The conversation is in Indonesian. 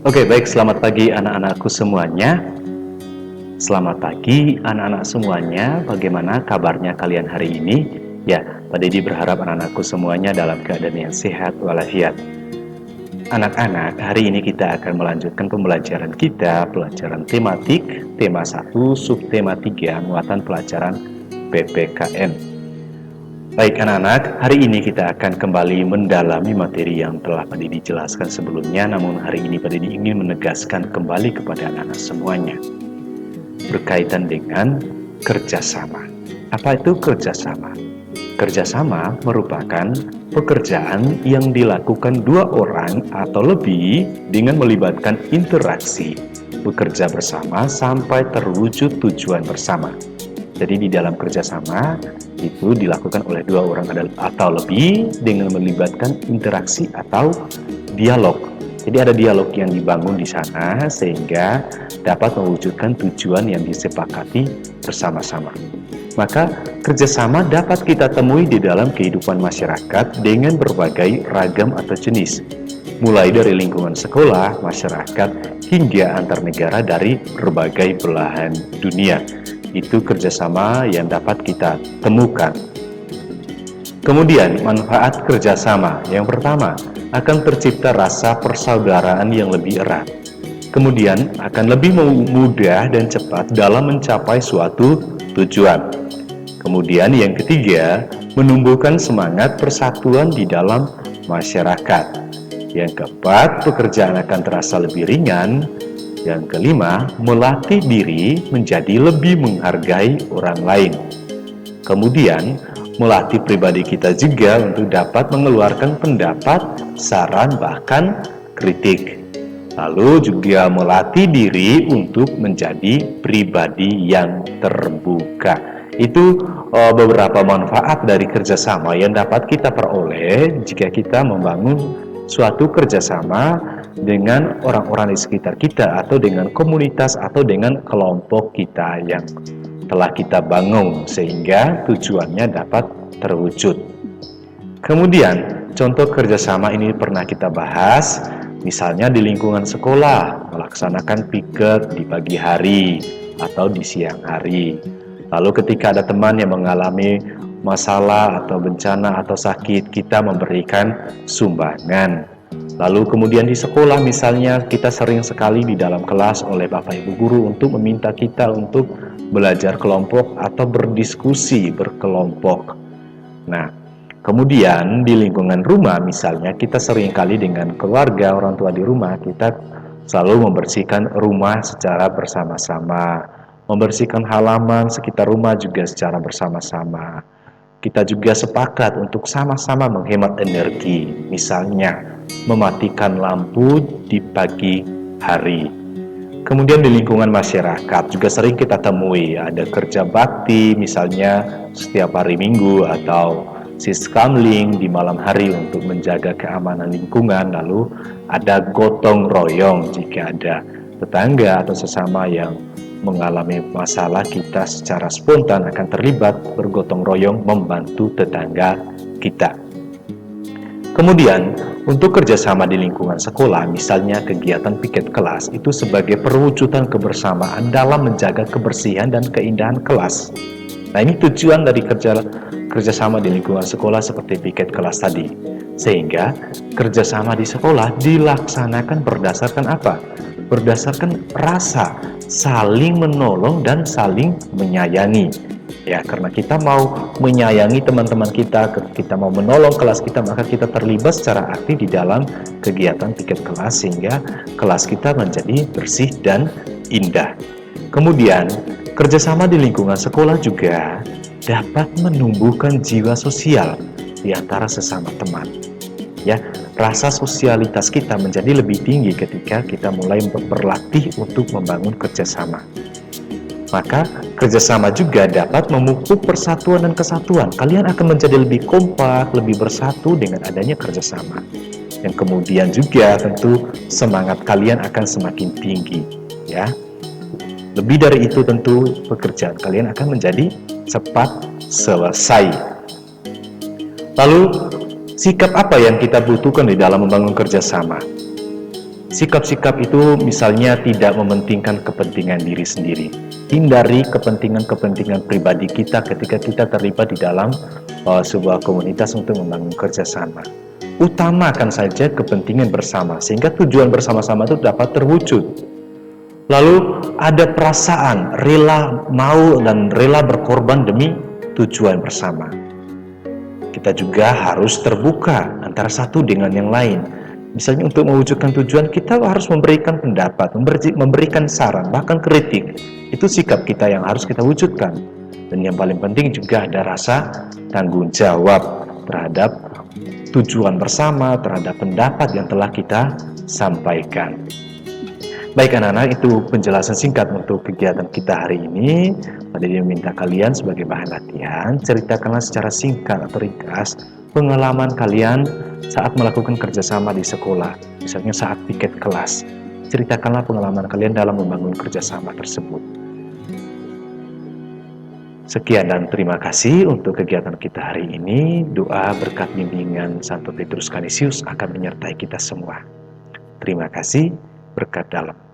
Oke, baik. Selamat pagi anak-anakku semuanya. Selamat pagi anak-anak semuanya. Bagaimana kabarnya kalian hari ini? Ya, Pak Deddy berharap anak-anakku semuanya dalam keadaan yang sehat walafiat. Anak-anak, hari ini kita akan melanjutkan pembelajaran kita, pelajaran tematik, tema 1, subtema 3, muatan pelajaran PPKN. Baik anak-anak, hari ini kita akan kembali mendalami materi yang telah Pak Didi jelaskan sebelumnya, namun hari ini Pak Didi ingin menegaskan kembali kepada anak-anak semuanya berkaitan dengan kerjasama. Apa itu kerjasama? Kerjasama merupakan pekerjaan yang dilakukan dua orang atau lebih dengan melibatkan interaksi, bekerja bersama sampai terwujud tujuan bersama. Jadi di dalam kerjasama itu dilakukan oleh dua orang atau lebih dengan melibatkan interaksi atau dialog. Jadi ada dialog yang dibangun di sana sehingga dapat mewujudkan tujuan yang disepakati bersama-sama. Maka kerjasama dapat kita temui di dalam kehidupan masyarakat dengan berbagai ragam atau jenis. Mulai dari lingkungan sekolah, masyarakat, hingga antar negara dari berbagai belahan dunia. Itu kerjasama yang dapat kita temukan. Kemudian, manfaat kerjasama. Yang pertama, akan tercipta rasa persaudaraan yang lebih erat. Kemudian, akan lebih mudah dan cepat dalam mencapai suatu tujuan. Kemudian, yang ketiga, menumbuhkan semangat persatuan di dalam masyarakat. Yang keempat, pekerjaan akan terasa lebih ringan. Yang kelima, melatih diri menjadi lebih menghargai orang lain. Kemudian, melatih pribadi kita juga untuk dapat mengeluarkan pendapat, saran, bahkan kritik. Lalu juga melatih diri untuk menjadi pribadi yang terbuka. Itu beberapa manfaat dari kerjasama yang dapat kita peroleh jika kita membangun suatu kerjasama dengan orang-orang di sekitar kita atau dengan komunitas atau dengan kelompok kita yang telah kita bangun sehingga tujuannya dapat terwujud. Kemudian contoh kerjasama ini pernah kita bahas, misalnya di lingkungan sekolah melaksanakan piket di pagi hari atau di siang hari. Lalu ketika ada teman yang mengalami masalah atau bencana atau sakit, kita memberikan sumbangan. Lalu kemudian di sekolah misalnya kita sering sekali di dalam kelas oleh Bapak Ibu Guru untuk meminta kita untuk belajar kelompok atau berdiskusi berkelompok. Nah, kemudian di lingkungan rumah misalnya kita sering kali dengan keluarga, orang tua di rumah, kita selalu membersihkan rumah secara bersama-sama. Membersihkan halaman sekitar rumah juga secara bersama-sama. Kita juga sepakat untuk sama-sama menghemat energi, misalnya mematikan lampu di pagi hari. Kemudian di lingkungan masyarakat juga sering kita temui ada kerja bakti, misalnya setiap hari Minggu atau siskamling di malam hari untuk menjaga keamanan lingkungan. Lalu ada gotong royong jika ada tetangga atau sesama yang mengalami masalah, kita secara spontan akan terlibat bergotong royong membantu tetangga kita. Kemudian, untuk kerjasama di lingkungan sekolah, misalnya kegiatan piket kelas, itu sebagai perwujudan kebersamaan dalam menjaga kebersihan dan keindahan kelas. Nah, ini tujuan dari kerjasama di lingkungan sekolah seperti piket kelas tadi. Sehingga kerjasama di sekolah dilaksanakan berdasarkan apa? Berdasarkan rasa saling menolong dan saling menyayangi. Ya, karena kita mau menyayangi teman-teman kita mau menolong kelas kita, maka kita terlibat secara aktif di dalam kegiatan piket kelas sehingga kelas kita menjadi bersih dan indah. Kemudian, kerjasama di lingkungan sekolah juga dapat menumbuhkan jiwa sosial di antara sesama teman. Ya, rasa sosialitas kita menjadi lebih tinggi ketika kita mulai berlatih untuk membangun kerjasama. Maka kerjasama juga dapat memupuk persatuan dan kesatuan. Kalian akan menjadi lebih kompak, lebih bersatu dengan adanya kerjasama. Yang kemudian juga tentu semangat kalian akan semakin tinggi. Ya, lebih dari itu tentu pekerjaan kalian akan menjadi cepat selesai. Lalu sikap apa yang kita butuhkan di dalam membangun kerjasama? Sikap-sikap itu misalnya tidak mementingkan kepentingan diri sendiri. Hindari kepentingan-kepentingan pribadi kita ketika kita terlibat di dalam sebuah komunitas untuk membangun kerjasama. Utamakan saja kepentingan bersama sehingga tujuan bersama-sama itu dapat terwujud. Lalu ada perasaan rela mau dan rela berkorban demi tujuan bersama. Kita juga harus terbuka antara satu dengan yang lain. Misalnya untuk mewujudkan tujuan kita harus memberikan pendapat, memberikan saran, bahkan kritik. Itu sikap kita yang harus kita wujudkan. Dan yang paling penting juga ada rasa tanggung jawab terhadap tujuan bersama, terhadap pendapat yang telah kita sampaikan. Baik anak-anak, itu penjelasan singkat untuk kegiatan kita hari ini. Pada dia meminta kalian sebagai bahan latihan, ceritakanlah secara singkat atau ringkas pengalaman kalian saat melakukan kerjasama di sekolah, misalnya saat piket kelas. Ceritakanlah pengalaman kalian dalam membangun kerjasama tersebut. Sekian dan terima kasih untuk kegiatan kita hari ini. Doa berkat bimbingan Santo Petrus Canisius akan menyertai kita semua. Terima kasih, berkat dalam.